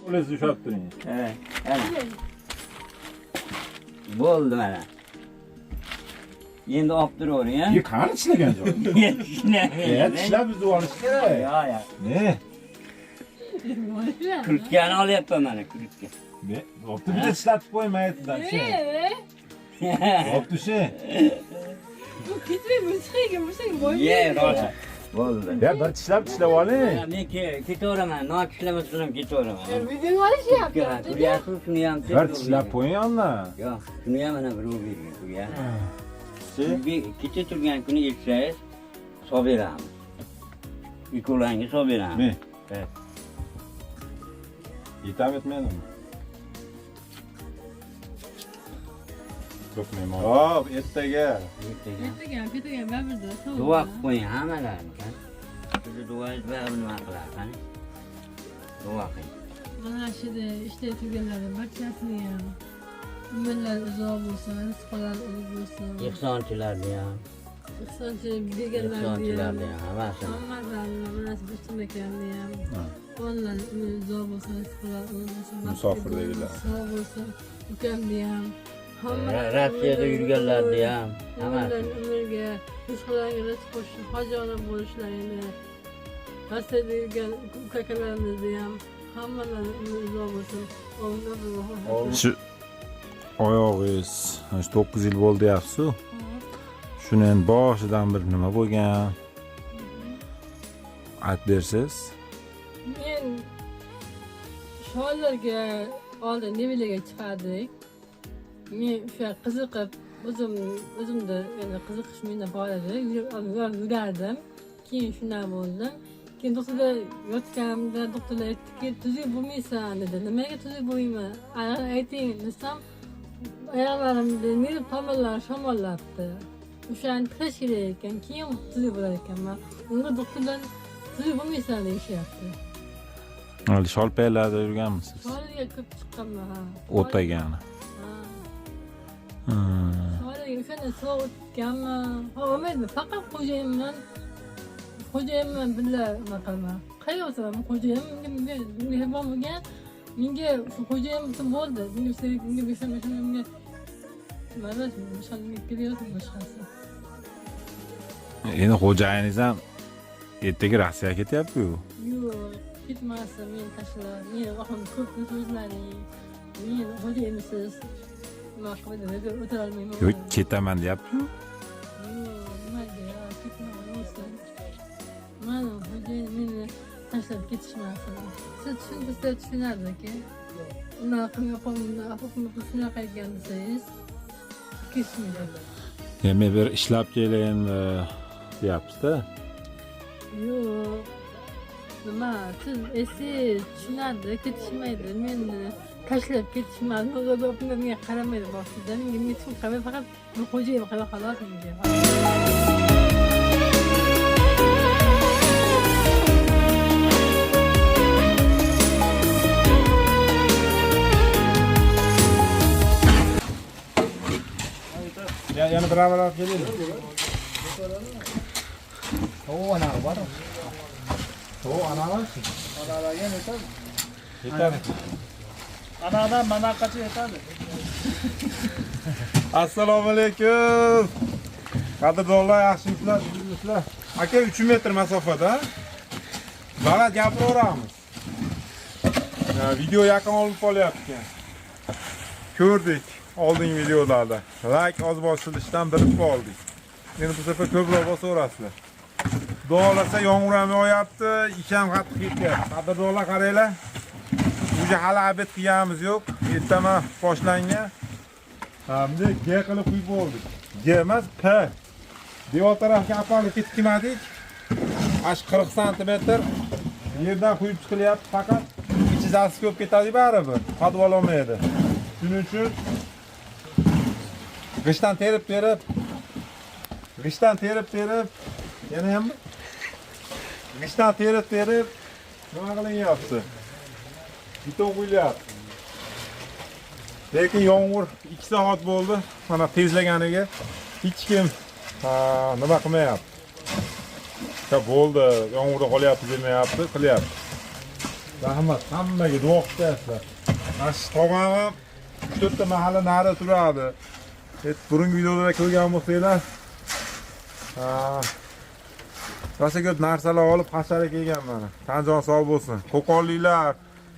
O'lasiz ushlab turing. Bo'ldi mana. Endi olib turavering, ha? Qani tishlagan joy? Tishlab bizni olish kerak. Yo'q. Ne? Kurtkani olyapman mana, kurtka. Ne? Obtu bitta tishlatib qo'ymaydidan. Obtu shu. Bu ketmay bo'lsa bo'lmaydi. Ye, rosa. Bo'ldi. Ya bir tishlab oling. Men ketaveraman, notishlamasdan ham ketaveraman. Video olishyapti. Ko'ryapsiz, shuni ham Bir tishlab qo'ying ondan. Yo'q, shuni ham mana birov bergan, ko'ryapsiz. Kecha turgan kuni yetsangiz, hisob beramiz. Ikkovlanga hisob beramiz. Men. Evet. Yetmetmedimi? Ko'pmi? Hop, ertaga. Ketagan baribir Duo qilib qo'ying hammalarini. Sizni duoingiz bilan nima qiladi, qani? Duo qiling. mana shu ishda turganlarning barchasini ham umrlar uzoq bo'lsin, rizqlari ulug' bo'lsin. Ehsonchilarni ham, Ihsonchilik berganlarni ham, ehsonchilarni ham hammasini. hammalarni mana shu Rustam akamni ham. Onlar umri uzoq bo'lsin, rizqlari ulug' bo'lsin. Musofirdagilar. Sog' bo'lsin. Ukamni ham. Rossiyada yurganlarni ham, Hammalar hammasi. umrga rizqlariga rizq qo'shib, hojiona bo'lishlarini. Rossiyada yurgan ukalarimizni ham hammalar umri uzoq bo'lsin. Shu oyog'ingiz 9 yil bo'ldi deyapsiz-ku. Shuni endi boshidan bir nima bo'lgan? Aytib bersiz. Men shoirlarga oldin nevalarga chiqardik. Men o'sha qiziqib o'zimda yana qiziqish menda bor edi. Yurardim. Keyin shunday bo'ldi. Keyin doktorlar yotganimda doktorlar aytdiki, tuzuk bo'lmaysan dedi. Nimaga tuzuk bo'lmayman? Ayting desam, oyoqlarimda neri tomirlar shamollabdi. O'shani tiklash kerak ekan, keyin tuzuk bo'lar ekanman. Unga doktorlar tuzuk bo'lmaysan deyishyapti. Hali sholpaylarda yurganmisiz? Shoirga ko'p chiqqanman. O'tagani. Shoirga o'shanda so'q o'tganman. Olmaydi, faqat xo'jayimman billa nima qilman. Qayoqsan xo'jayim menga mehribon bo'lgan. Menga shu xo'jayim bo'ldi. Menga bersam menga mana misholga kelayotgan boshqasi. Endi xo'jayingiz ham ertaga Rossiyaga ketyapti-ku. Yo'q, ketmasa men tashlab, men oxirgi ko'p so'zlaring, men xo'jayimsiz nima qiladi, o'tira olmayman. Yo'q, ketaman deyapti-ku. Yo'q, nimaga, ketmayman. Mana xo'jayim meni tashlab ketishmasin. Siz tushunsa tushunardi-ku. Unaqa qilmay shunaqa ekan desangiz, ketishmaydi. Men bir ishlab kelayin deyapsiz-da. Yo'q. Nima, siz esiz tushunardi, ketishmaydi. Meni tashlab ketishmaydi. Menga qaramaydi boshida. Menga hech kim qaramay, faqat bu xo'jayim qara xolos menga. Yana beraber olib kelaylik. Ana bor. Analar. Analarga yetadi. Yetadi. Anadan manaqacha yetadi. Assalomu alaykum. Qadrdonlar, yaxshimisizlar, sizlar? Aka 3 metr masofada. Baland gapiraveramiz. Video yaqin olib qolyapti. Ko'rdik oldingi videolarda. Like oz bosilishidan bilib qoldik. Endi bu safar ko'proq bosaverasizlar. Duolasa yomg'ir ham yog'yapti, ish ham qattiq ketyapti. Qadrdonlar qaranglar. Uje hali abed qilganimiz yo'q. Ertaman boshlangan. Hamda G qilib qo'yib bo'ldik. G emas, P. Devor tarafga apalib ketmadik. Ash 40 sm yerdan quyib chiqilyapti, faqat ichi zasi ko'p ketadi baribir. Qadval olmaydi. Shuning uchun g'ishdan terib yana ham g'ishdan terib nima qilinyapti? Beton qo'yilyapti. Lekin yomg'ir 2 soat bo'ldi. Mana tezlaganiga hech kim nima qilmayapti. Bo'ldi, yomg'irda qolyapti demayapti, qilyapti. Rahmat, hammaga duo qilyapsizlar. Mana shu tog'am ham 3-4 ta mahalla narida turadi. Burungi videolarda ko'rgan bo'lsanglar, rosa ko'p narsalar olib hashara kelgan mana. Tanjon sog' bo'lsin. Qo'qonliklar,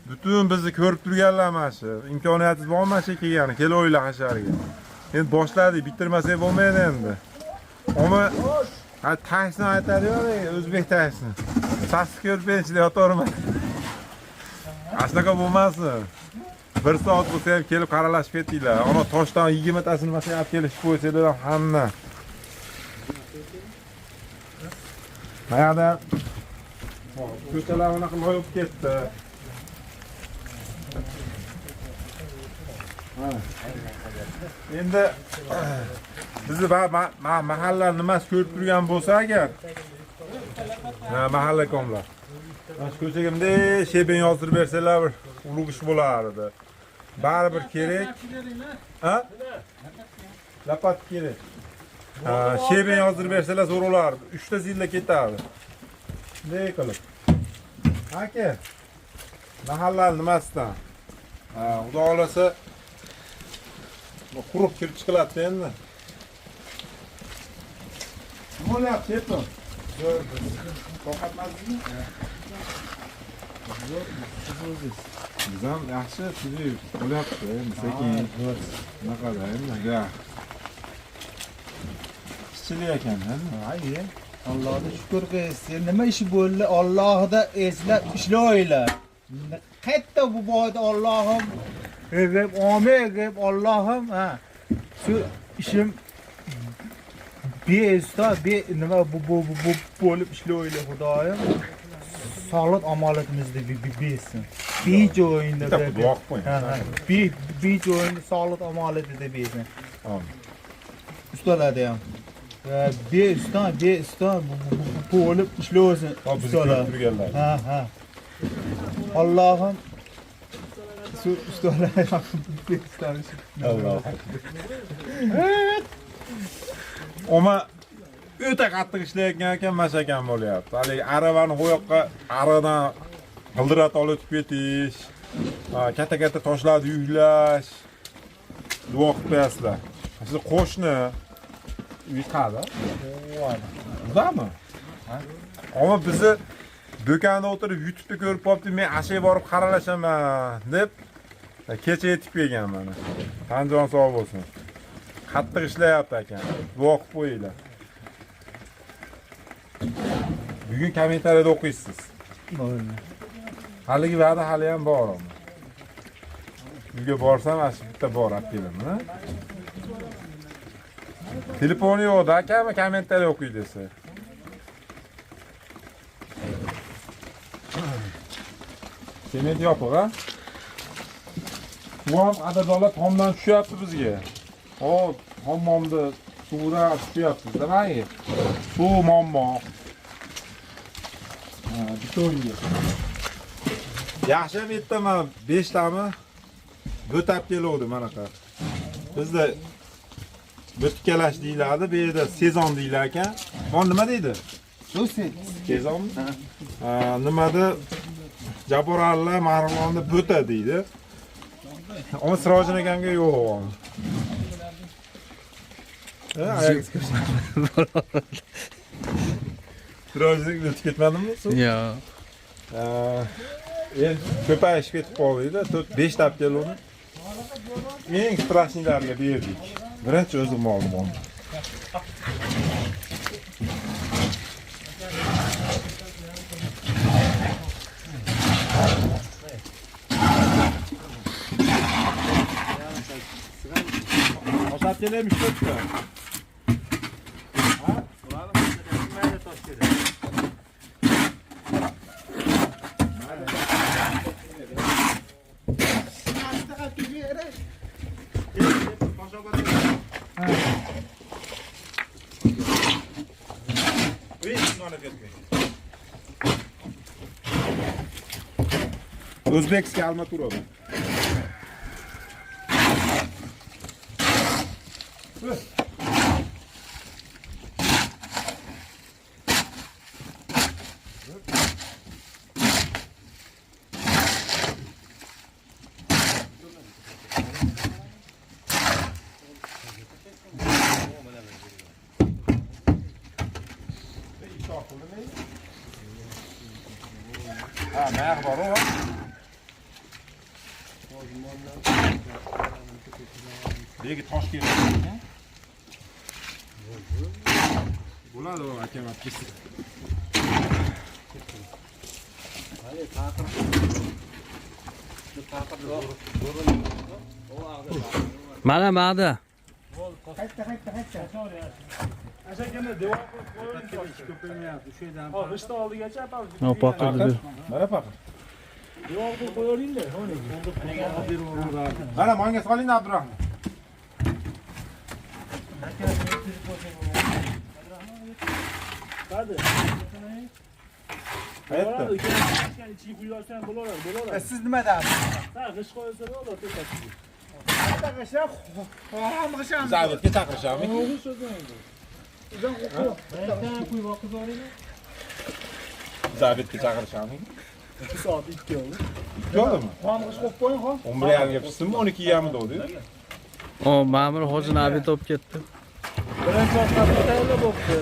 butun bizni ko'rib turganlar mana shu. Imkoniyatingiz bormi shu kelgani? Kelaylar hasharaga. Endi boshladik, bitirmasak bo'lmaydi endi. Ammo taksini aytadi-yu, o'zbek taksini. Sasni ko'rib ichida yotaverman. Asnaqa bo'lmasin. 1 soat bo'lsa ham kelib qaralashib ketinglar. Ana toshdan 20 tasini masalan olib kelishib qo'ysanglar ham hamma. Mayada ko'chalar unaqa loyib ketdi. Endi bizni mahallalar nimasi ko'rib turgan bo'lsa agar, mahalla komlar. Mana shu ko'chaga bunday sheben yozdirib bersalar bir ulug' ish bo'lardi. Baribir kerak. Ha? Lapat kerak. Sheben yozdirib bersalar zo'r bo'lardi. 3 ta zilla ketardi. Bunday qilib. Aka. Mahalla nimasidan? Xudo xolasa quruq kirib chiqiladi endi. Nima bo'lyapti, Eton? Qo'rqatmaysizmi? Biz ham yaxshi tuzib bo'lyapti, sekin. Bunaqada endi. Ishchilik ekan-da. Hayır. Allah'a şükür qilsin. Nima ishi bo'ldi? Allohda eslab ishlaylar. Qayerda bu boyda Allohim deb omeygib Allohim ha. Shu ishim besta nima bu bo'lib ishlaylar Xudoyim. Sog'lik omonatimizni bersin. Bir joyinda duo qo'ying. bir joyinda sog'lik omonatida bersin. Amin. Ustalarda ham. Bestan bo'lib ishlaysin. Ustalar turganlar. Ha. Allohim shu ustalar bestan. Alloh. Oma o'ta qattiq ishlayotgan ekan, mashakan bo'lyapti. Haligi aravani qo'yoqqa aradan g'ildirat olib o'tib ketish, katta toshlarni yuklash, duo qilib qo'yasizlar. Sizlar qo'shni uy qada? Uzami? Ammo bizni do'konda o'tirib YouTube'da ko'rib qolibdi, men ashaga borib qaralashaman deb kecha yetib kelgan mana. Tanjon sog' bo'lsin. Qattiq ishlayapti ekan. Duo qilib qo'yinglar. Bugun kommentariyada o'qiysiz. Haligi va'da hali ham bor. Uyga borsam asli bitta bor olib kelaman. Telefoni yo'qda, akami kommentariy o'qiy desa. Sement yopiq, ha? Bu ham adadorlar tomdan tushyapti bizga. Hop, hammomda suvda tushyapti. Nimaga? Suv muammo. Bitonga. Yaxshi ham aytaman, 5 tami bo'tab keluvdi manaqa. Bizda bo'tkalash deyiladi, bu yerda sezon deyilar ekan. Mana nima deydi? Shu sezon. Nimada Jaborallar Marg'ilonda bo'ta deydi. Ammo Sirojin akamga yo'q. Sirojin o'tib ketmadimi? Yo'q. Endi ko'payishib ketib qoldi-da, 4-5 ta keluvdi. Eng strashnilariga berdik. Birinchi o'zim oldim onu. Osat gelemiş kötü. Ha? O'zbekskiy armatura bu. Mayaq bor o. Legi tosh kerak ekan. Bo'ladi o akamat kesib. Hali taqir. Mana ma'da. Qayta. Ashakani devor qo'yib g'ishni oldigacha apamiz. Opaqirdi. Mana paqir. Devor qo'yib qo'yaveringlar. Mana menga soling Abdurahmon. Hadi. Qayerda? Ichiga quyuyorsan bo'laveradi. Siz nima deyapsiz? Ha, g'ish qo'ysa bo'ladi, to'xtatib. Qayta qishab, xo'm qisham. Zavodga chaqirishami? Zavodga chaqirishami? 2 soat 2 oldi. Yo'qmi? Xo'm qish qo'yib qo'ying, xo'm. 11:30 pishsinmi? 12:30 bo'ldi. O, ma'mur hozir nabit olib ketdi. Birinchi ovqatni tayyorlab bo'pti.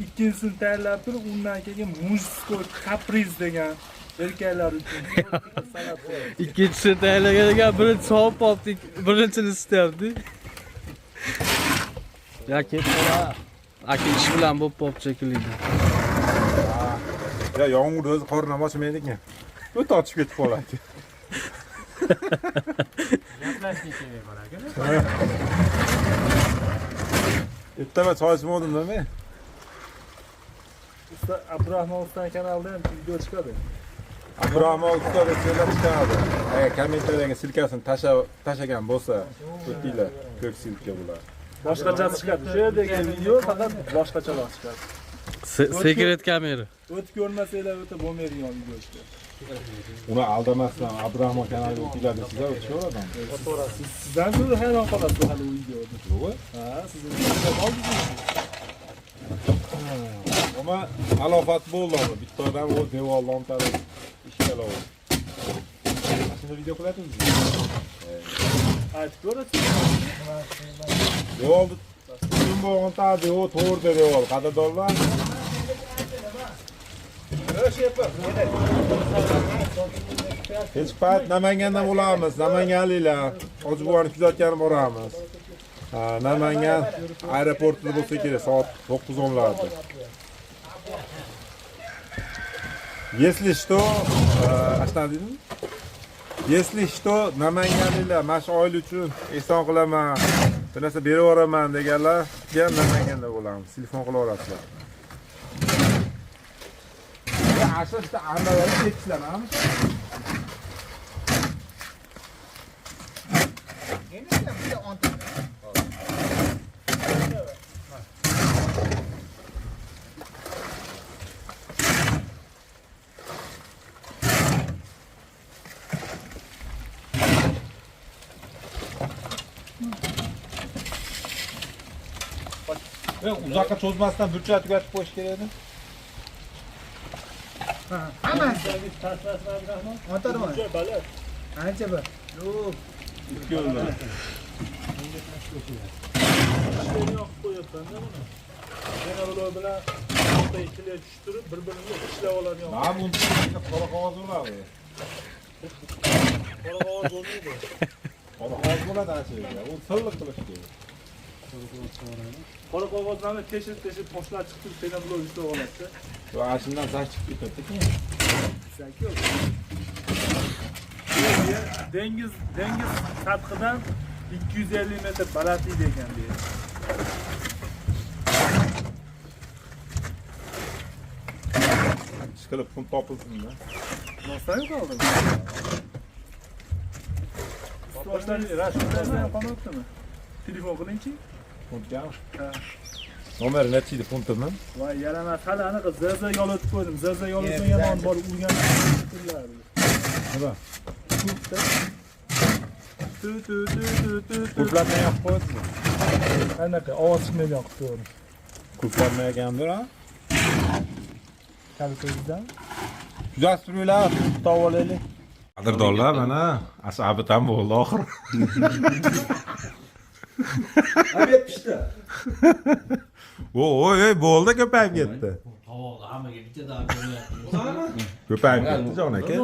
Ikkinchisini tayyorlab turib, undan keyin mujskoy kapriz degan erkaklar uchun salat qo'yadi. Ikkinchisini tayyorlagan ekan, birinchi sovib oldik, birinchisini istab-di. Ya ketdi. Aka ish bilan bo'lib qolibdi shekilli. Ya yomg'ir o'zi qorni ochmaydi ekan. O'ta ochib ketib qoladi. Ertaga choy ichmadim-da men. Usta Abdurahmon ustaning kanalida ham video chiqadi. Abdurahmon usta deb chiqadi. Agar kommentariyga silkasini tashagan bo'lsa, o'tinglar, ko'k silka bo'ladi. Boshqachasi chiqadi. Shu yerdagi video faqat boshqacharoq chiqadi. Sekret kamera. O'tib ko'rmasanglar o'ta bo'lmaydigan video chiqadi. Uni aldamasdan Abdurahmon kanaliga o'tinglar desizlar, o'tishaveradimi? Sizdan so'ra hayron qolasiz hali u videoda. Yo'q. Ha, sizni oldingiz. Ama alofat bo'ldi. Bitta odam o devordan taraf ishga oldi. Shuni video qiladingiz. Aytib ko'rasiz. Devorni kim bo'lgan taraf o to'g'ri devor. Qadrdonlar. Hech payt Namangandan bo'lamiz. Namanganliklar Hojibuvani kuzatgani boramiz. Namangan aeroportida bo'lsa kerak soat 9:10larda. Если что, остановим. Если что, Namanganliklar mana shu oylik uchun eson qilaman, bir narsa berib yuboraman deganlar, ham Namanganda bo'lamiz. Telefon qilib olasizlar. Ya asosda andalarni tekislanamiz. Uzoqqa cho'zmasdan burchak tugatib qo'yish kerak edi. Hammasi. Tashlashlardan O'tirma. baland. Ancha bir. Yo'q. Ikki yo'lda. Ishlarni yoqib qo'yapsan-da buni. Yana ular bilan bitta ikkilar tushtirib, bir-birini ishlab oladigan. Mana buni qora qog'oz bo'ladi. Qora qog'oz bo'lmaydi. Qora qog'oz bo'ladi ancha. U silliq qilish kerak. Qora qog'ozlarni teshib toshlar chiqib, seni bular ishlab oladi-da. Yo, ashundan zax chiqib ketadi. Zaki yo'q. Dengiz sathidan 250 metr balandlikda ekan bu yer. Ishqilib pul topilsin-da. Nostalgiya qoldi. Toshlarni rashidlardan qolmayaptimi? Telefon qilingchi. Puntga. Ha. Nomer nechi edi puntimi? Voy, yaramas. Hali anaqa zazaga olib qo'ydim. Zazaga olsang yomon borib urgan kunlar. Nima? Tu. Kulplarni yoqib qo'yasizmi? Anaqa ovoz chiqmaydi yoqib qo'ydim. Kulplarni yoqgandir, ha? Kalkuzdan. Kuzatib turinglar, tutib olaylik. Qadrdonlar, mana asabi ham bo'ldi oxir. Obed pishdi. Voy, bo'ldi ko'payib ketdi. Havoga hammaga bitta dam beryapti. Ko'payib ketdi jon aka.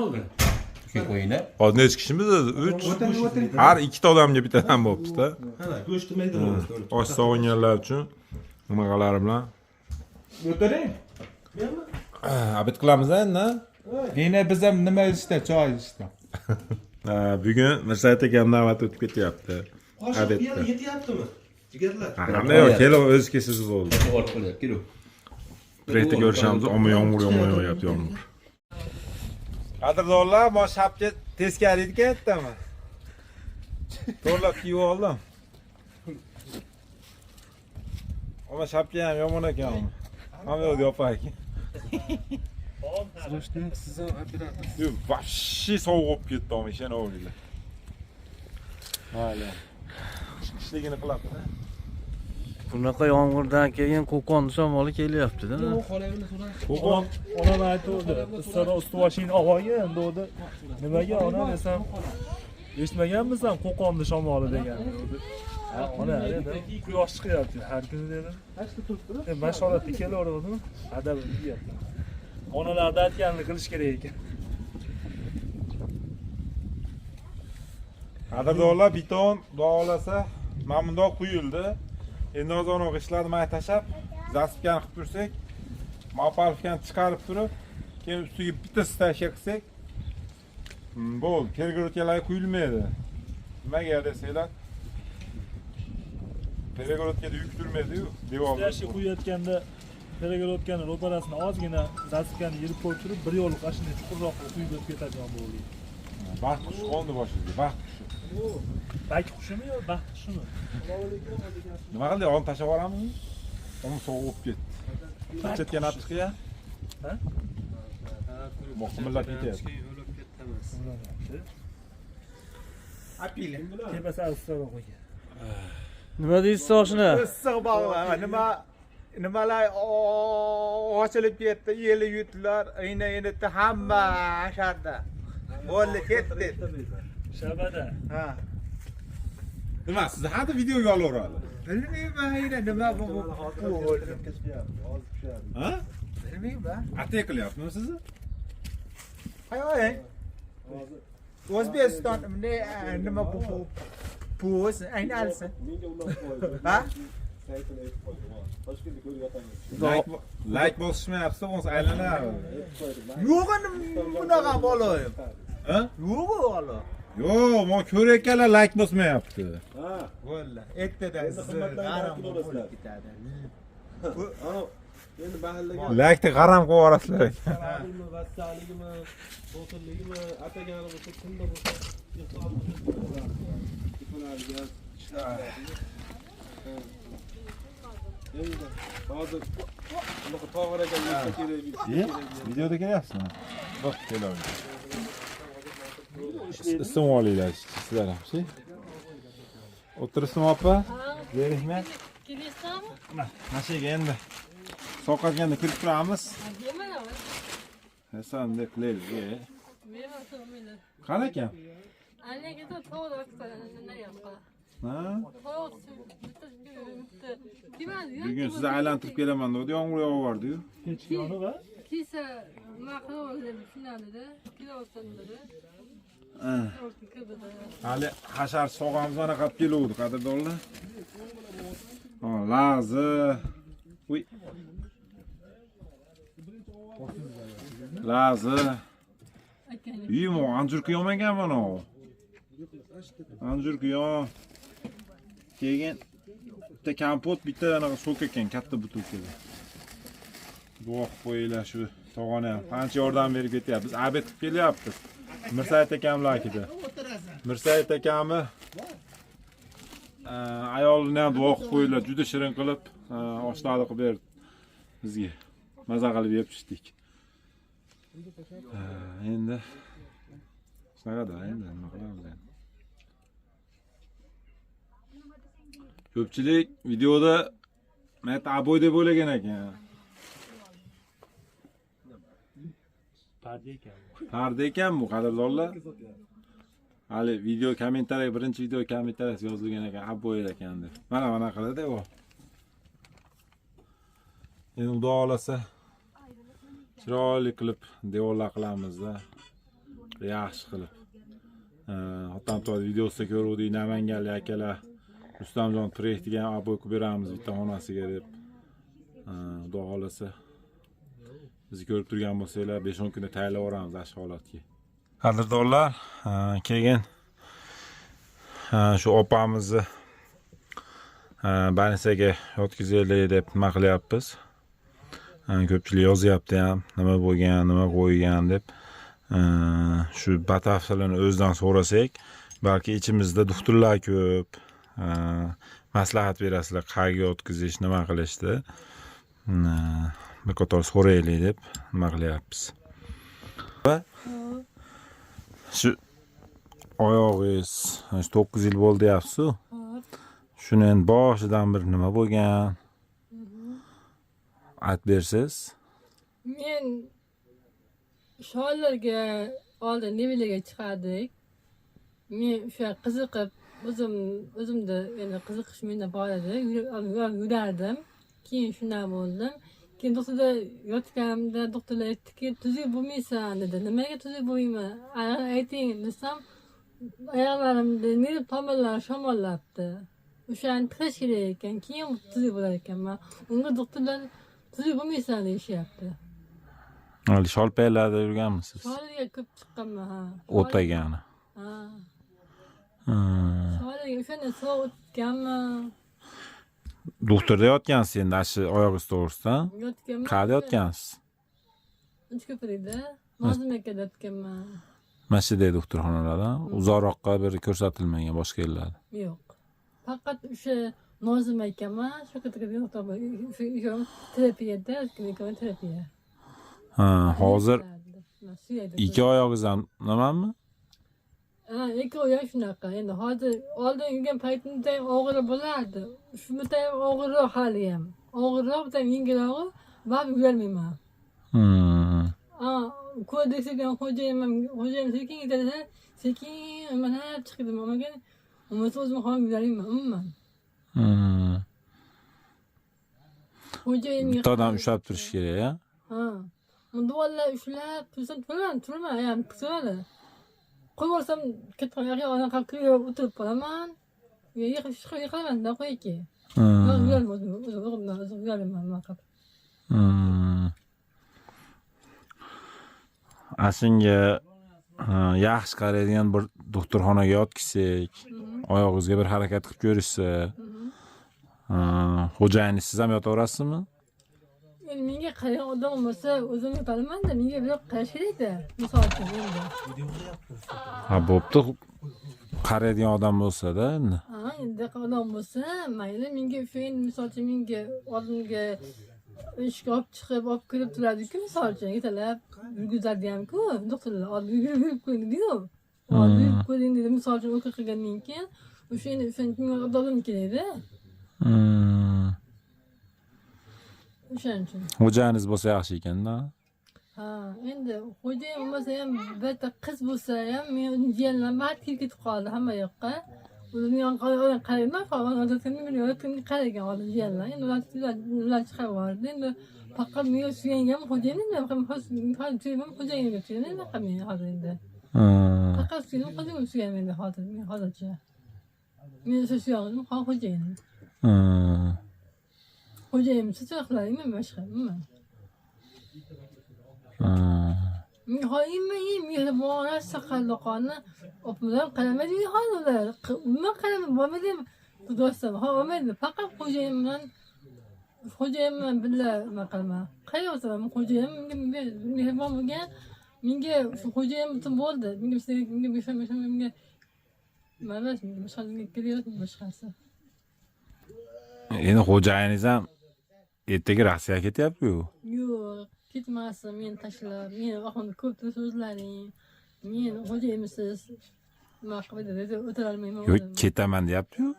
Qo'yinglar. Hozir necha kishimiz o'zi? 3. Har ikkita odamga bittadan bo'libdi-da. Mana go'shtni maydalab Osh sog'inganlar uchun nimaqalari bilan. O'tiring. Abid qilamiz endi. Yana biz ham nima ishda, choy ishda. Bugun Mirsayt akam navbat o'tib ketyapti. Qoshiq yetyaptimi? Jigarlar. Hamma yo'q, kelib o'zi kesiz bo'ldi. Olib qo'ylar, kelu. Birlikda ko'rishamiz, omma yomg'ir yog'yapti, yomg'ir. Qadrdonlar, men shapka teskari ketdimi? To'g'rilab kiyib oldim. Ama shapka ham yomon ekan. Hamma yo'q yopay. Srochniy siz ham operator. Yo'q, vashshi sovuq bo'lib ketdi ama ishona o'g'lilar. Mayli. Ishligini qiladi-da. Bunaqa yomg'irdan keyin qo'qon shamoli kelyapti-da. Onam aytdi, "Ustara ustuvashing og'oyi" dedi. Nimaga ona desam, eshitmaganmisan Qo'qonni shamoli degan. Ona dedim, quyosh chiqyapti har kuni dedim. Mashoratga kelaverdim, adab deyapti. Onalarda aytganini qilish kerak ekan. Qadrdonlar, beton duolasa, mana bundoq quyildi. Endi hozir ishlarni mana tashab, zasipkani qilib tursak, mopalfkani chiqarib turib, keyin ustiga bitta stashka qilsak, bo'ldi. Pergorodkalar quyilmaydi. Nimaga desanglar? Pergorodkada yuk turmaydi-yu, devorga. Stashka quyayotganda Pergorodkani ro'parasini ozgina zasipkani yirib qo'yib turib, bir yo'l qashini chuqurroq quyib o'tib ketadigan bo'ldi. Baxt qushi qo'ndi boshiga, baxt qushi. Baxt qushimi yo, baxt qushimi? Nima qildi? Olib tashlab yuboramiz? Uni sovuq ketdi. Chetga olib chiqya. Ha? Mo'qimillab ketyapti. Apili. Tepasi issiqroq ekan. Nima deysiz oshna? Issiq bog'lar, nimalar ochilib ketdi, yeli yutlar, ayna hamma asharda. Bo'ldi, ketdi. Shabada. Ha. Nima, siz hadi videoga olaveradi. Bilmayman, ayna nima bu? Ha? Bilmayman. Atay qilyaptimi sizni? Ay. O'zbekiston nima bu? Pus, ayni alsin. Ha? Like bosishmayapsiz, o'zi aylanadi. Yo'q, bunaqa bo'layim. Ha? Yo'q, o'g'lim. Yo'q, men ko'rayotganlar like bosmayapti. Valla, ertadan g'aram bo'lib ketadi. Endi mahallaga Like'ni g'aram qilib yuborasizlar. saligimi, vassaligimi, xotinligimi, atagani bo'lsa, kimda bo'lsa, hozir bunaqa tog'ir ekan yetsa kerak. Videoda kelyapsizmi? Bak, kelaver. Ism olinglar sizlar ham, shi. O'tirsin opa. Berishma. Kelyapsanmi? Mashaga endi sovqatganda kirib turamiz. Yemana. Hasan deb qilaylik. Meva so'maydi. Qani ekan? Annega da to'g'ri vaqtda yapma. Ha? Bugun Bugun sizni aylantirib kelaman dedi, yomg'ir yog'ardi-yu. Kechki yoni va kisa maqrol deb shunadi, kilosan dedi. Hali hashar sog'amiz mana qilib keluvdi, qadrdonlar. Ha, lazi. Uy. Lazi. Yimo, anjurki yomagan mana o. Anjurki yo. Keyin bitta kompot, bitta anaqa sok ekan, katta butilkada. Duo qo'yinglar shu tog'ani ham qancha yordam berib ketyapti. Biz abed qilib kelyapmiz. Mirsayt akamlarkida. Mirsayt akamni ayolini ham duo qilib qo'yinglar, juda shirin qilib oshlarni qilib berdi bizga. Maza qilib yeb-ichdik. Endi shunaqada endi nima qilamiz endi. Ko'pchilik videoda men aboy deb o'ylagan ekan. parda ekan. Parda ekan bu qadrdonlar. Hali video kommentariya, birinchi video kommentariyasi yozilgan ekan, aboy ekan deb. Mana qiladi u. Endi xudo olasa chiroyli qilib devorlar qilamiz-da. Yaxshi qilib. Hatto videosida ko'ruvdik, namanganlik akalar Rustamjon Trek degan aboy qilib beramiz bitta xonasiga deb. Xudo xolasa bizni ko'rib turgan bo'lsanglar 5-10 kunda tayyorlab yuboramiz ash holatga. Qadrdonlar, keyin shu opamizni больницаga yotkazaylik deb nima qilyapmiz. Ko'pchilik yozyapti ham, nima bo'lgan, nima qo'ygan deb. Shu batafsilini o'zidan so'rasak, balki ichimizda doktorlar ko'p, maslahat berasizlar, qayerga yotkizish, nima qilishdi. Bir qator so'raylik deb nima qilyapmiz. Va shu oyog'ingiz 9 yil bo'ldi deyapsiz-ku. Shuni endi boshidan bir nima bo'lgan? Aytib bersiz. Men shoirlarga oldin nevilarga chiqardik. Men o'sha qiziqib, o'zimda endi qiziqish menda bor edi. Yurardim. Keyin shunday bo'ldim. Keyin doktorda yotganimda doktorlar aytdiki, tuzuk bo'lmaysan dedi. Nimaga tuzuk bo'lmayman? Ayting desam, oyoqlarimda nerv tomirlari shamollabdi. O'shani tiklash kerak ekan, keyin tuzuk bo'lar ekanman. Unga doktorlar tuzuk bo'lmaysan deyishyapti. Hali sholpaylarda yurganmisiz? Shoirlarga ko'p chiqqanman, ha. O'tagani. Ha. Shoirlarga o'shanda so'q o'tganman. Doktorda yotgansiz endi shu oyog'ingiz to'g'risida? Yotganman. Qayerda yotgansiz? Uchko'prikda, Nozim akada yotganman. Mana shunday doktorxonalarda uzoqroqqa bir ko'rsatilmagan boshqa yerlarda. Yo'q. Faqat o'sha Nozim akaman, shu yerda terapiyada, terapiya. Hozir ikki oyog'ingiz ham nimami? Ikki oyoq shunaqa. Endi hozir oldin yurgan paytimda og'ir bo'lardi. Shunday og'irroq hali ham. Og'irroq, yengilroq, baribir yurolmayman. Ko'rdiksagan xo'jayim sekin ketadi, sekin mana chiqdim, amaga o'zim ham yurolmayman, umuman. Xo'jayimga Bitta odam ushlab turish kerak, a? Ha. Unda vallahi ushlab tursam turma, ham turadi. Qo'yborsam katta oyoqqa qalqib o'tirib qolaman. Yiqaman-da qo'yki. O'zim yuraman. Aslingga yaxshi qaraydigan bir doktorxonaga yotkisak, oyog'ingizga bir harakat qilib ko'rishsa, xo'jayiningiz siz ham yotaverasizmi? Endi menga qaragan odam bo'lsa, o'zim yotaman-da, menga bir qarash kerak-da. Misol uchun endi. Ha, bo'pti. Qaraydigan odam bo'lsa-da endi. Ha, endi odam bo'lsa, mayli, menga o'sha endi misol uchun menga oldimga ishga olib chiqib, olib kirib turadi-ku, misol uchun yetalab yurgizadi ham-ku, doktorlar olib yurib qo'ydi-yu. Olib yurib qo'ying dedi, misol uchun o'qi qilgandan keyin o'sha endi odam kerak-da. O'shaning uchun. Xo'jayingiz bo'lsa yaxshi ekan-da. Ha, endi xo'jayim bo'lmasa ham, bitta qiz bo'lsa ham, men jiyanlarim bari ketib qoldi hamma yoqqa. O'zimni yonqadan qarayman, odatda qaragan oldin jiyanlar. Endi ular chiqib yubordi. Endi faqat men suyangam xo'jayim, xo'jayimga suyanaman, nima men hozir endi. Faqat suyanaman endi hozircha. Men suyag'im xo'jayim. Xo'jayim siz qiladimi boshqa? Nima? Men hoyimman, mehribon, saqaldoqoni opimlar qaramadi hozirlar. Nima qaramadi, bo'lmadim. Xudosan, bo'lmadi. Faqat xo'jayim bilan birga nima qilma. Qayoqsan, xo'jayim menga mehribon bo'lgan. Menga shu xo'jayim uchun bo'ldi. Menga mana boshqaga kelyapti boshqasi. Endi xo'jayiningiz ham ertaga Rossiyaga ketyapti-ku. Yo'q, ketmasin, men tashlab, men oxirida ko'p so'zlaring. Men xo'jayimsiz nima qilib o'tira olmayman. Yo'q, ketaman deyapti-ku.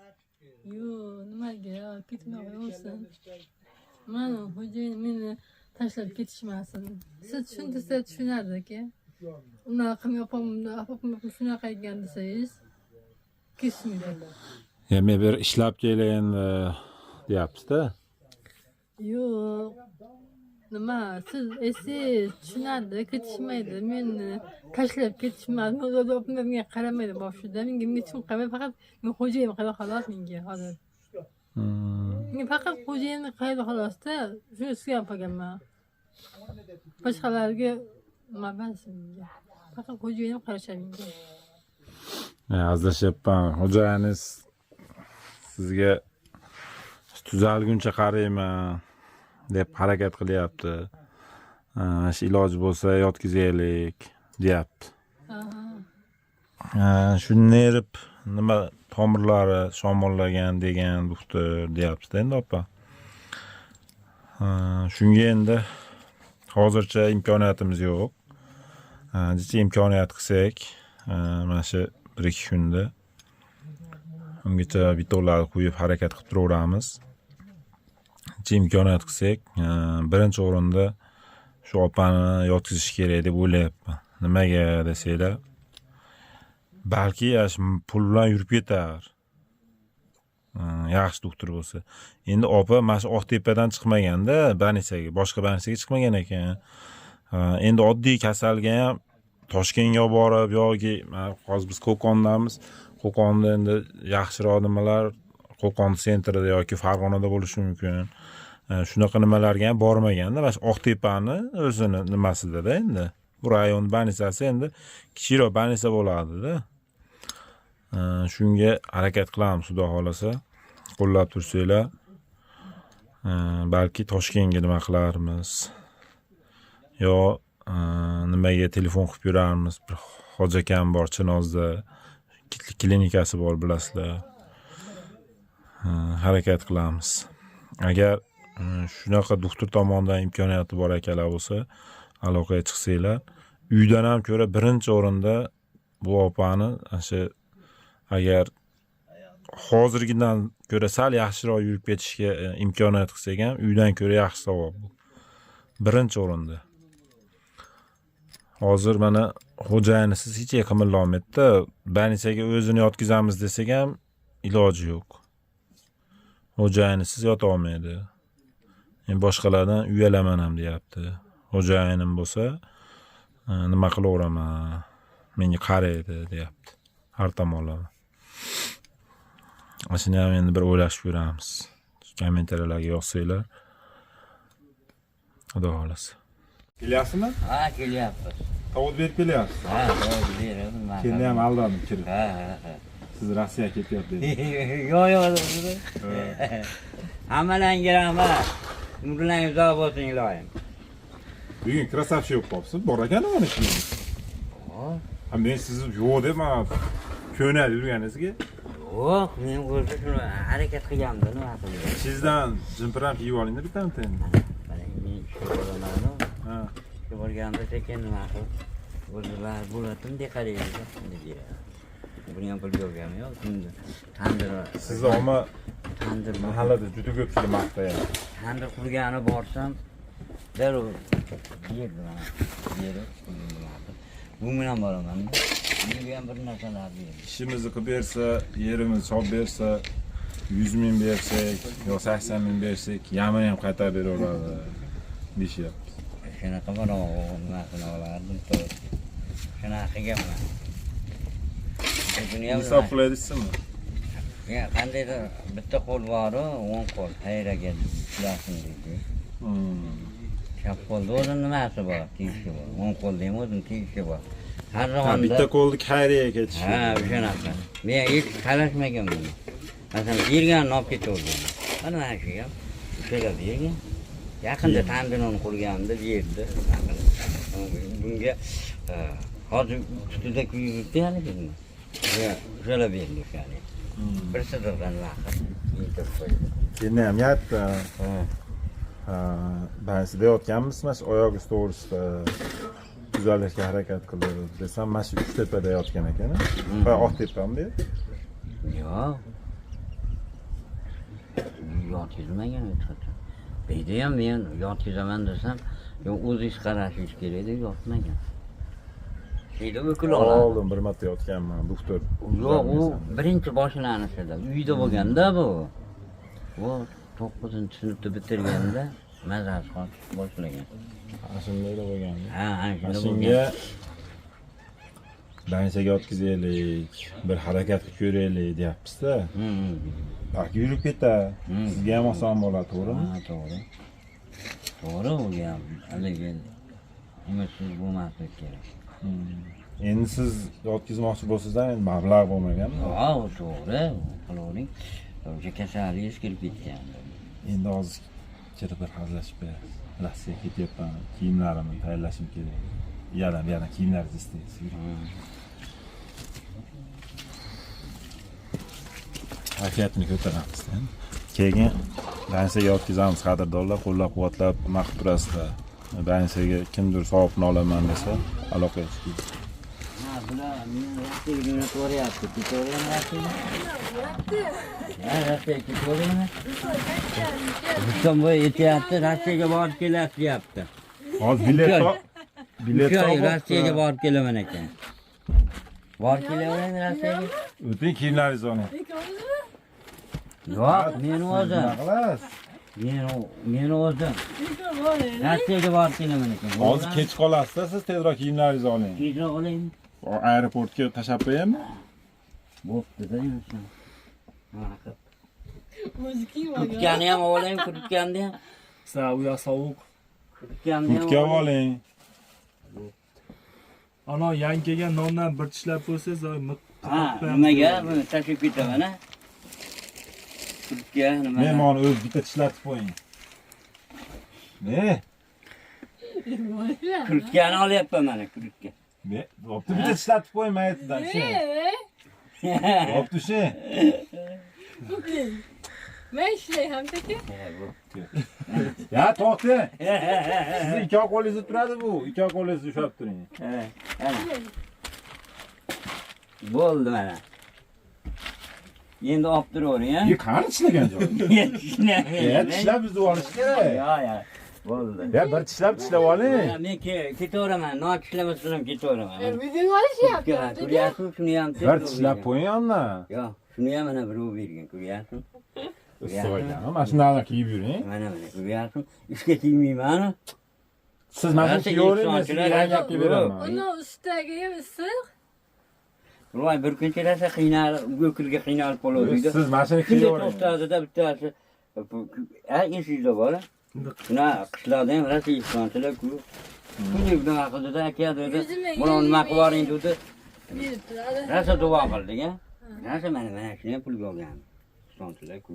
Yo'q, nimaga? Ketmay qo'ysin. Mana xo'jayim meni tashlab ketishmasin. Siz tushuntirsangiz tushunardi-ku. Unaqa qilmay opam shunaqa ekan desangiz, ketishmaydi. Men bir ishlab kelayin deyapsiz-da. Yo'q. nima siz esiz tushunadi ketishmaydi meni tashlab ketishmadi menga qaramaydi boshida menga hech kim qaramay faqat men xo'jayin qiladi xolos menga hozir men faqat xo'jayinni qiladi xolosda shuni suyab qolganman boshqalarga nima bilsin menga faqat xo'jayinim qarashadi menga Hazlashyapman. Xo'jayingiz sizga tuzalguncha qarayman deb harakat qilyapti. Shu iloji bo'lsa yotkizaylik deyapti. Shu nerv nima tomirlari shomollagan degan doktor deyapti endi opa. Shunga endi hozircha imkoniyatimiz yo'q. Jicha imkoniyat qilsak, mana shu 1-2 kunda ungacha bitolar qo'yib harakat qilib turaveramiz. Imkoniyat qilsak, birinchi o'rinda shu opani yotqizish kerak deb o'ylayapman. Nimaga desanglar, balki pul bilan yurib ketar. Yaxshi doktor bo'lsa. Endi opa mana shu Oqtepadan chiqmaganda, больницаga, boshqa больницаga chiqmagan ekan. Endi oddiy kasalga ham Toshkentga borib yoki hozir biz Qo'qondamiz. Qo'qonda endi yaxshiroq nimalar Qo'qon sentrida yoki Farg'onada bo'lishi mumkin. Shunaqa nimalarga ham bormaganda, mana shu Oqtepani o'zini nimasida-da endi. Bu rayon больницasi endi kichikroq больница bo'ladi-da. Shunga harakat qilamiz, xudo xolasa. Qo'llab tursanglar, balki Toshkentga nima qilarmiz. Yo nimaga telefon qilib yurarmiz. Bir hoji akam bor Chinozda, klinikasi bor bilasizlar. Harakat qilamiz. Agar shunaqa doktor tomonidan imkoniyati bor akalar bo'lsa, aloqaga chiqsanglar, uydan ham ko'ra birinchi o'rinda bu opani o'sha agar hozirgidan ko'ra sal yaxshiroq yurib ketishga imkoniyat qilsak ham, uydan ko'ra yaxshi savob bu. Birinchi o'rinda. Hozir mana xo'jayinisiz hech qimirolmaydi-da, больницаga o'zini yotkizamiz desak ham iloji yo'q. Xo'jayinisiz yota olmaydi. Men boshqalardan uyalaman ham deyapti. Xo'jayinim bo'lsa, nima qilaveraman? Menga qaraydi deyapti. Har tomonlama. Shuni ham endi bir o'ylashib ko'ramiz. Kommentariyalarga yozsanglar. Xudo xolasa. Kelyapsizmi? Ha, kelyapmiz. Tovut berib kelyapsiz. Ha, tovut beraman. Kendi ham aldadim kirib. Ha. Siz Rossiyaga ketyapti dedi. Yo'q. Hammalarga rahmat. Umrlaringiz uzoq bo'lsin iloyim. Bugun krasavchi yo'q qolibsiz. Bor ekan mana shu. Men sizni yo'q deb mana ko'nal yurganingizga. Yo'q, men o'zi shuni harakat qilgandim, nima qildim. Sizdan jimpiram kiyib olingda bittani endi. Mana men shu bo'laman. Ha. Shu bo'lganda sekin nima qilib, o'zlar bo'latimdek qaraydi. Buni ham pul yo'qmi yo'q, tandir. Sizni oma tandir mahallada juda ko'pchilik maqtayapti. Tandir qurgani borsam, darrov yerdi mana. Bu bilan boraman. Menga ham bir narsalar berdi. İşimizni qilib bersa, yerimizni solib bersa, 100 ming bersak, yo 80 ming bersak, yamini ham qaytarib beraveradi deyishyapti. Shunaqa bor, nima qilaverdim, to'g'ri. Shunaqa qilganman. Hisob qiladingizmi? Ya, qandaydir bitta qo'l bor-ku, 10 qo'l xayraga ishlasin deydi. Chap qo'lda o'zini nimasi bor, tegishi bor. 10 qo'lda ham o'zini tegishi bor. Har zamonda bitta qo'lni xayriyaga ketishi. Ha, shunaqa. Men hech talashmaganman. Masalan, berganini olib ketaverdim. Mana shu ham o'shaga bergan. Yaqinda tandirni qurganimda berdi. Bunga hozir ustida kuyib yuribdi hali bizmi? O'shalar berdi o'shani. Bir sidrdan vaqt yetib qo'ydi. Keyin ham yatta. Ba'zida yotganmiz, mana shu oyoq usti to'g'risida tuzalishga harakat qilib desam, mana shu Uchtepada yotgan ekan. Va Oqtepami? Yo'q. Yotkizmagan o'tdi. Beyda ham men yotkizaman desam, o'zingiz qarashingiz kerak deb yotmagan. Şeyda o'kil oladi. Oldin bir marta yotganman, doktor. Yo'q, u birinchi boshlanishida, uyda bo'lganda bu. Bu 9-sinfda bitirganda mazasi qochib boshlagan. Ana shunday bo'lgan. Ha, ana shunda Shunga bansaga o'tkazaylik, bir harakat qilib ko'raylik deyapmiz-da. Pak yurib ketar. Sizga ham oson bo'ladi, to'g'rimi? Ha, to'g'ri. To'g'ri u ham. Haligi umidsiz bo'lmaslik kerak. Endi siz o'tkazmoqchi bo'lsangiz ham endi mablag' bo'lmagan. Ha, u to'g'ri. Qilavering. O'sha kasalligingiz kirib ketgan. Endi hozir kirib bir hazillashib berasiz. Rossiyaga ketyapman, kiyimlarimni tayyorlashim kerak. Yana kiyimlaringizni istaysiz. Kayfiyatini ko'taramiz. Keyin bansaga o'tkazamiz, qadrdonlar qo'llab-quvvatlab maqib turasizlar. Bansaga kimdir savobni olaman desa, aloqaga chiqing. Ha, bular meni Rossiyaga jo'natib yuboryapti. Ketaverami Rossiyaga? Ha, Rossiyaga ketaverami? Rustam bo'yi aytyapti, Rossiyaga borib kelasiz deyapti. Hozir bilet Rossiyaga borib kelaman ekan. Borib kelaveradi Rossiyaga. o'ting kiyimlaringizni oling. Yo'q, meni o'zim. Qilasiz. Meni o'zim. Rossiyaga borib kelaman ekan. Hozir kech qolasiz, siz tezroq kiyimlaringizni oling. Tezroq oling. Aeroportga tashab qo'yaymi? Bo'pti-da yursin. O'zi kiyib olgan. Kurtkani ham olaymi, kurtkamni ham. Sa u yoq sovuq. Kurtkamni ham. Kurtka oling. Ana yangi kelgan nondan bir tishlab qo'ysangiz, Ha, nimaga buni tashib ketaman a? Kurtka nima? Mehmonni o'zi bitta tishlatib qo'ying. Ne? Kurtkani olyapman mana, kurtka. Ne? Bo'pti, bitta tishlatib qo'ying mayetidan. Bo'pti shu. Men ishlayman taka. Ya to'xta. Sizni ikki qo'lingiz turadi bu. Ikki qo'lingizni ushlab turing. Bo'ldi mana. Endi olib turavering, ha? Qani tishlagan joy? Tishlab bizni olish kerak. Yo. Bo'ldi. Ya bir tishlab oling. Men ketaveraman. No tishlamasam ham ketaveraman. Video olishyapti. Ko'ryapsiz, shuni ham Bir tishlab qo'ying ondan. Yo'q, shuni ham mana birov bergan, ko'ryapsiz? Issiqgan. Mana shundan kiyib yuring. Mana ko'ryapsiz? Ishga tegmayman. Siz mana shu kiyavering, men sizga yangi olib kelib beraman. Uni ustidagi ham issiq. Voy, bir kun kelasa go'kilga qiynalib qoladi. Siz mana shuni Shunday kiyavering. to'xtadida bittasi. Esingizda bor. Shuna qishloqda ham Rossiyastonchilar-ku. Shunday bunaqa qildida, aka dedi. Buni nima qilib yuboring dedi. Berib turadi. Rosa duo qildik-a. Rosa mana shuni ham pulga olgan. Istonchilar-ku.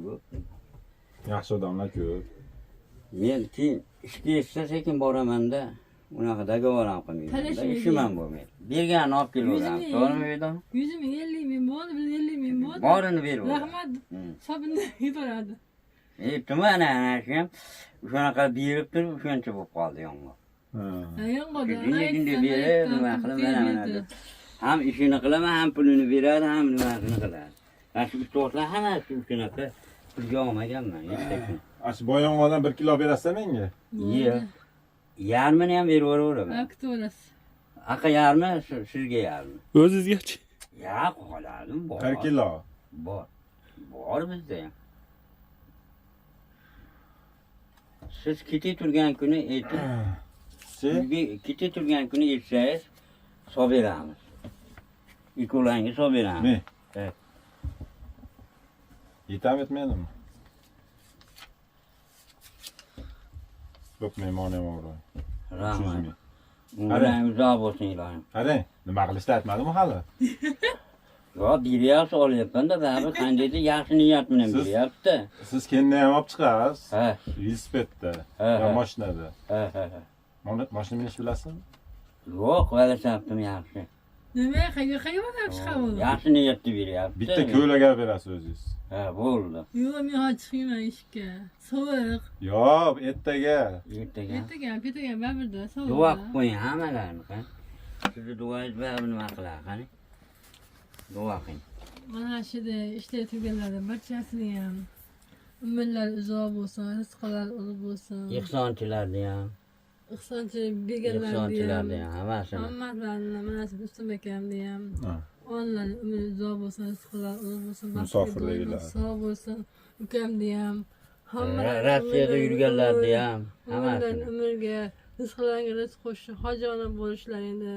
Yaxshi odamlar ko'p. Men keyin ishga eshitsa sekin boraman-da. Unaqa dogovoram qilmayman. Ishim ham bo'lmaydi. Berganini olib kelaveramiz. To'g'rimi Bedon? 100 ming, 50 ming bo'ldi, 50 ming bo'ldi. Borini berib. Rahmat. Sobinda yuboradi. Mana shu ham shunaqa berib turib, shuncha bo'lib qoldi yomg'ir. Yomg'irda. Shunday berib, nima qilib mana deb. Ham ishini qilaman, ham pulini beradi, ham nimasini qiladi. Mana shu to'g'rilar hammasi shunaqa pulga olmaganman, hech qachon. Shu boyongodan 1 kilo berasizlar menga? Yo'q. Yarmini ham berib yuboraman. Aktorasi. Aqa yarmi, sizga yarmi. O'zingizgachi? Yo'q, qoladim, bor. 1 kilo. Bor. Bor bizda ham. Siz ketib turgan kuni aytib, ketib turgan kuni aytsangiz, hisob beramiz. Ikkolangiz hisob beramiz. Ne? Evet. Yetam etmaydimi? Ko'p mehmon ham bor. Rahmat. Umrang uzoq bo'lsin ilohim. Qarang, nima qilishni aytmadimi hali? Yo'q, beryapsiz, olyapman-da, baribir qandaydir yaxshi niyat bilan beryapti. Siz kendini ham olib chiqasiz. Ha. Velosipedda yo mashinada. Ha. Mashina minish bilasizmi? Yo'q, velosipedim yaxshi. Nima, qayerga borib chiqaverdi? Yaxshi niyatda beryapti. Bitta ko'ylak olib berasiz o'zingiz. Ha, bo'ldi. Yo'q, men hozir chiqmayman ishga. Sovuq. Yo'q, ertaga. Ertaga baribirda sovuq. Duo qilib qo'ying hammalarni, ha. Sizni duoingiz bilan nima qiladi, qani? Duo qiling. Mana shunda ishlayib turganlardan barchasini ham umrlar uzoq bo'lsin, rizqlar ulug' bo'lsin. Ehsonchilarni ham, Ihsonchilik berganlarni ehsonchilarni ham hammasini. hammalarni, mana shu Rustam akamni ham. Onlar umri uzoq bo'lsin, rizqlar ulug' bo'lsin, Musofirliklar. sog' bo'lsin. Ukamni ham Rossiyada yurganlarni ham Umrdan hammasini. umrga, rizqlarga rizq qo'shib, hojona bo'lishlaringni,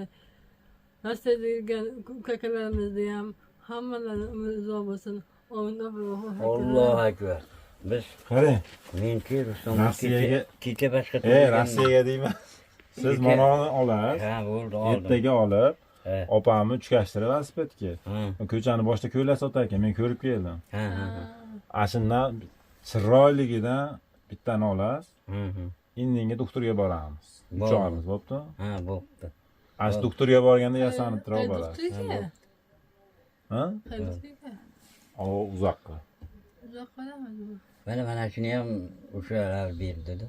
Rossiyada yurgan ukakalarimizni ham hammalari umri uzoq bo'lsin. Amin. Allohu akbar. Biz qarang, menki Rustam Rossiyaga- kecha boshqa Rossiyaga deyman. Siz mana olasiz. Ha, bo'ldi, oldim. Ertaga olib, Ha. opamni uchkashtirib velosipedga. Ha, Ko'chani boshida ko'ylak sotar ekan, men ko'rib keldim. ha, ha. Ashundan chiroyligidan bittani olasiz. Hı hı. Indinga doktorga boramiz. Bor. Uchamiz, bo'pti? Ha, bo'pti. Ash doktorga borganda yasanib turib borasiz. Ha? O uzoqqa. Uzoq qoladimi? Mana shuni ham o'shalar berdi-da.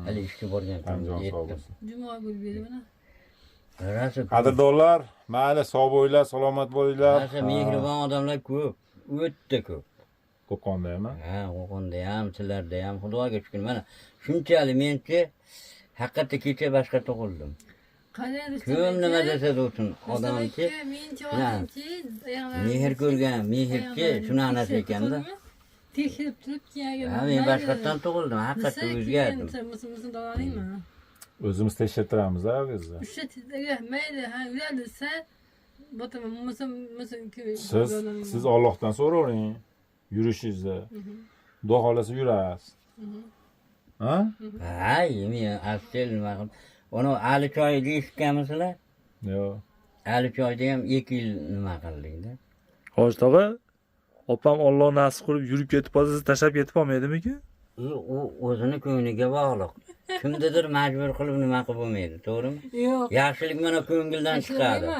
Hali ishga borgan Tan kunimda sog' yetdim. bo'lsin. Juma gul berdi mana. Rosa Qadrdonlar, mayli sog' bo'linglar, salomat bo'linglar. Rosa mehribon odamlar ko'p, o'ta ko'p. Qo'qonda ham. Ha, Qo'qonda ham, sizlarda ham, Xudoga shukr. Mana shunchalik menchi haqiqatda kecha boshqa tug'ildim. Kim nima desa bo'lsin, odamchi mehr ko'rgan, mehrchi shuni anasi ekanda. Tekshirib turib keyin. Ha, men boshqatdan tug'ildim, haqiqatda o'zgardim. O'zimiz tekshirtiramiz-a, o'zi. O'sha tizga mayli, ha, ular desa, botaman, Siz Allohdan so'ravering. Yurishingizni. Xudo xolasa yurasiz. Ha? Hay, men aftel nima qilib. Uni Ali choyda eshitganmisizlar? Yo'q. Ali choyda ham 2 yil nima qildik-da. Hoji tog'a, opam Alloh nasib qilib yurib ketib qolsa, siz tashlab ketib olmaydimi-ku? U o'zini ko'ngliga bog'liq. Kimnidir majbur qilib nima qilib bo'lmaydi, to'g'rimi? Yo'q. Yaxshilik mana ko'ngildan chiqadi. Xudo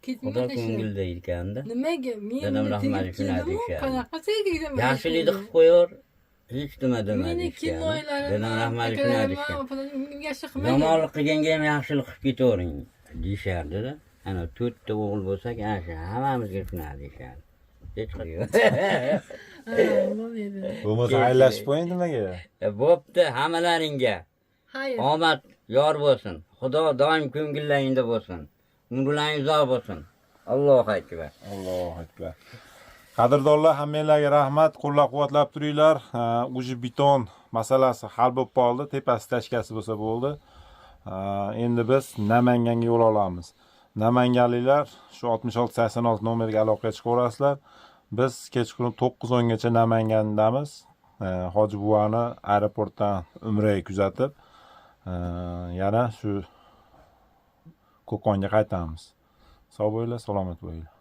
Ketmayman. ko'ngilda ekanda. Nimaga? Men Dadam rahmat shuni deyishadi. qanaqa tegdim? Yaxshilikni qilib qo'yor, hech nima demadi. Meni deyishgan. kinoylarim, Dadam rahmat shuni deyishgan. yaxshi qilmaydi. Yomonlik qilganga ham yaxshilik qilib ketavering deyishardi-da. Ana 4 ta o'g'il bo'lsak, ana shu hammamizga shuni deyishardi. Hech qilib yo'q. Bo'lmaydi. Bo'lmasa xayrlashib qo'ying nimaga? Bo'pti, hammalaringga Xayr. omad yor bo'lsin. Xudo doim ko'ngillaringda bo'lsin. Umrlaringiz uzoq bo'lsin. Allohu akbar. Allohu akbar. Qadrdonlar, hammanglarga rahmat, qo'llab-quvvatlab turinglar. Uji beton masalasi hal bo'lib qoldi, tepasi tashkasi bo'lsa bo'ldi. Endi biz Namanganga yo'l olamiz. Namanganliklar shu 6686 nomerga aloqaga chiqaverasizlar. Biz kechqurun 9:10 gacha Namangandamiz. Hoji buvani aeroportdan Umraga kuzatib, yana shu Qo'qonga qaytamiz. Sog' bo'linglar, salomat bo'linglar.